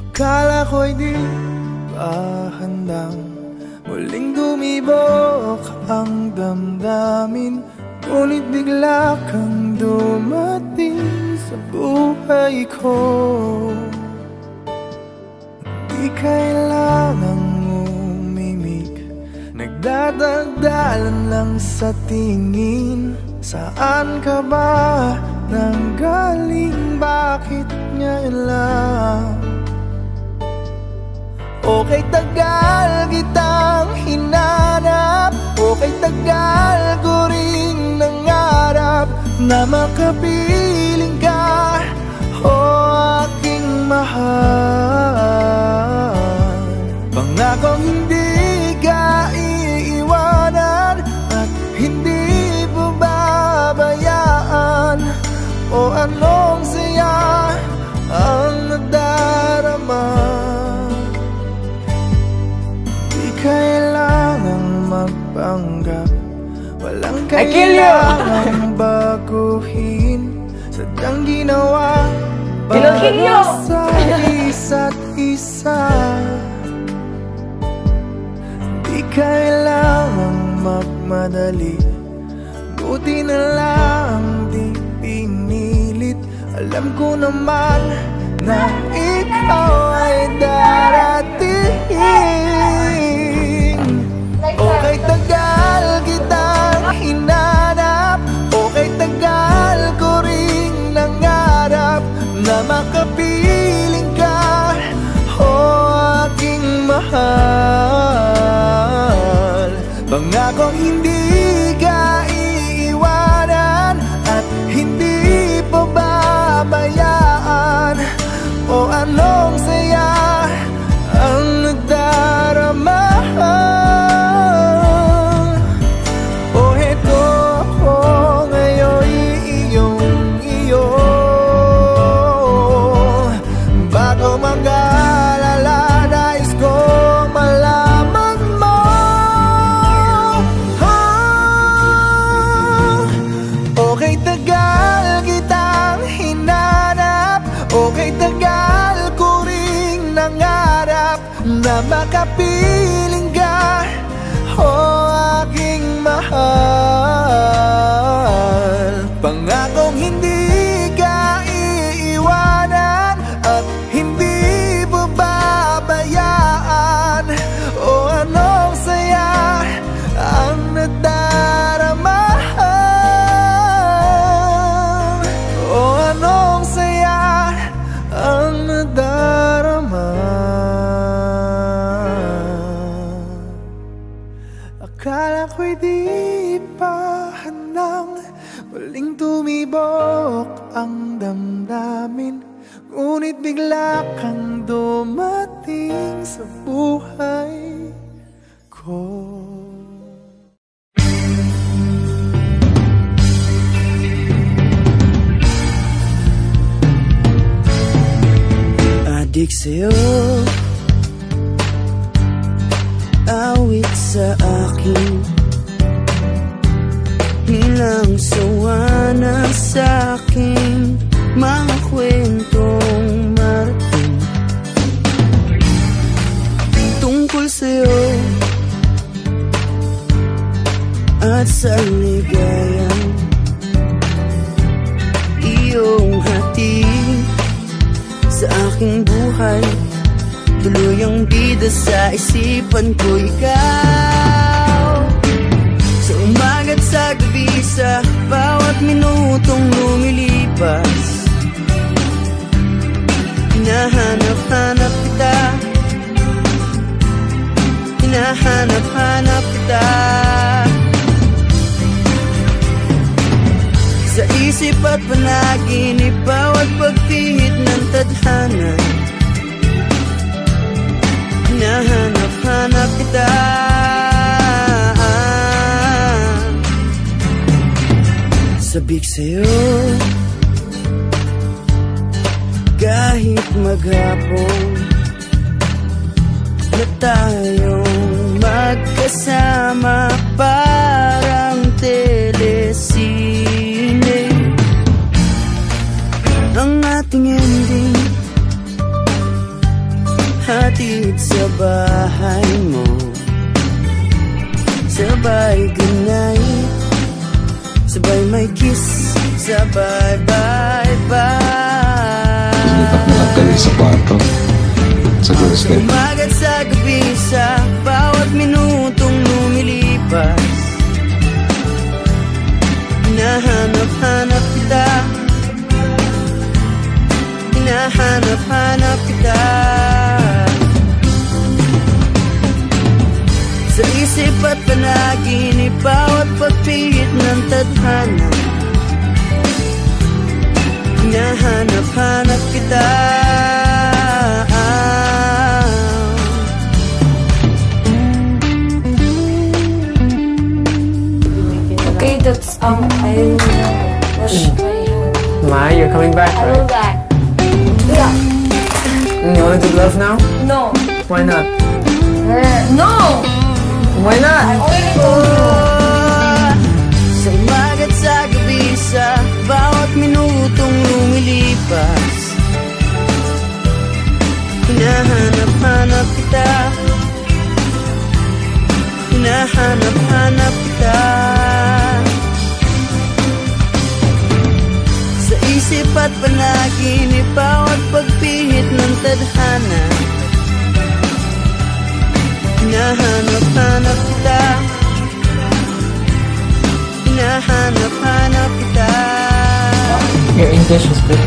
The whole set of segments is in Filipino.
Akala ko'y di pa handang muling dumibok ang damdamin, ngunit bigla kang dumating sa buhay ko. Di kailangang umimik, nagdadagdalan lang sa tingin. Saan ka ba nanggaling? Bakit ngayon lang? Okay, tagal kitang hinanap, okay, tagal ko rin nangarap na makapiling ka, o aking mahal. Pangakong hindi ka iiwanan at hindi babayaan, o anong saya ang nadarama. Kailangang magpanggap, walang kailangang baguhin, sadyang ginawa para sa isa't isa. Di kailangang magmadali, buti na lang di pinilit. Alam ko naman na ikaw ay darating. Okay, tagal kitang hinanap, okay, tagal ko ring nangarap na makapiling ka, o aking mahal. Pangakong hindi ka iiwanan at hindi pababayaan, o anong saya ang nadarama. Na makapiling ka, o aking mahal. Pangakong hindi ka iiwanan at hindi babayaan, o anong saya ang nadarama, o anong saya ang nadarama. Akala ko'y di pa handang muling tumibok ang damdamin, ngunit bigla kang dumating sa buhay ko. Adik sa'yo, awit sa akin, hinang sawa na sa akin, mga kwentong marating tungkol sa'yo at sa ligayang iyong hatid sa aking buhay. Tuluyang bida sa isipan ko ikaw, sa umaga't sa gabi, sa bawat minutong lumilipas. Hinahanap-hanap kita, hinahanap-hanap kita, sa isip at panaginip, bawat pagpihit ng tadhana. Hinahanap-hanap kita, sabik sa'yo kahit maghapon na tayong magkasama, parang telesine ang ating ending. Hatid sa bahay mo, sabay goodnight, sabay may kiss, sabay bye-bye. Lumipat na lang kayo sa kwarto. Sa girls' bed. Umagat sa gabi, sa bawat minutong lumilipas, hinahanap-hanap kita, hinahanap-hanap kita. Sa isip at panaginip, bawat pagpihit ng tadhana, hinahanap-hanap kita. Okay, that's I will wash my hands. Mai, you're coming back, I will right? back. Yeah. You want to do love now? No. Why not? No. Why I not? already told you. Sa umagat sa gabi, sa bawat minutong lumilipas, hinahanap-hanap kita, hinahanap-hanap kita. Sa isip at panaginip, bawat pagpihit ng tadhana, hinahanap-hanap kita, hinahanap-hanap kita. Your English is good.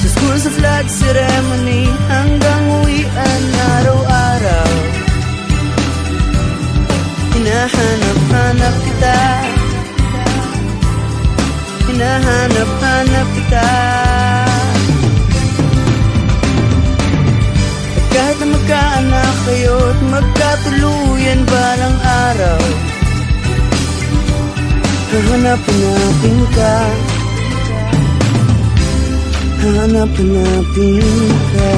Sa school, sa flag ceremony, hanggang uwian araw-araw, hinahanap-hanap kita, hinahanap-hanap kita. At kahit na magkaanak kayo't magkatuluyan balang araw, hahanap-hanapin ka, hahanap-hanapin ka.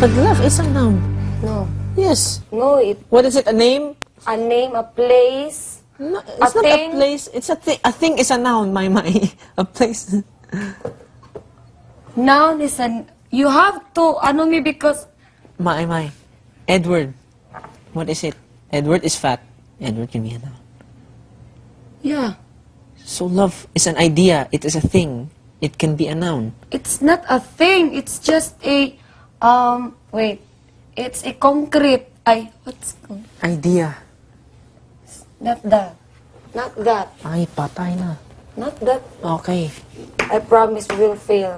But love is a noun. No. Yes. No, What is it? A name? a name, a place. No, it's not thing? a place. It's a thing. A thing is a noun, my. A place. Noun is an. You have to ano me because My. Edward. What is it? Edward is fat. Edward can be a noun. yeah. So love is an idea. It is a thing. It can be a noun. It's not a thing. It's just a wait. It's a concrete. Idea. Not that. Not that. Ay, patay na. Not that. Okay. I promise we will fail.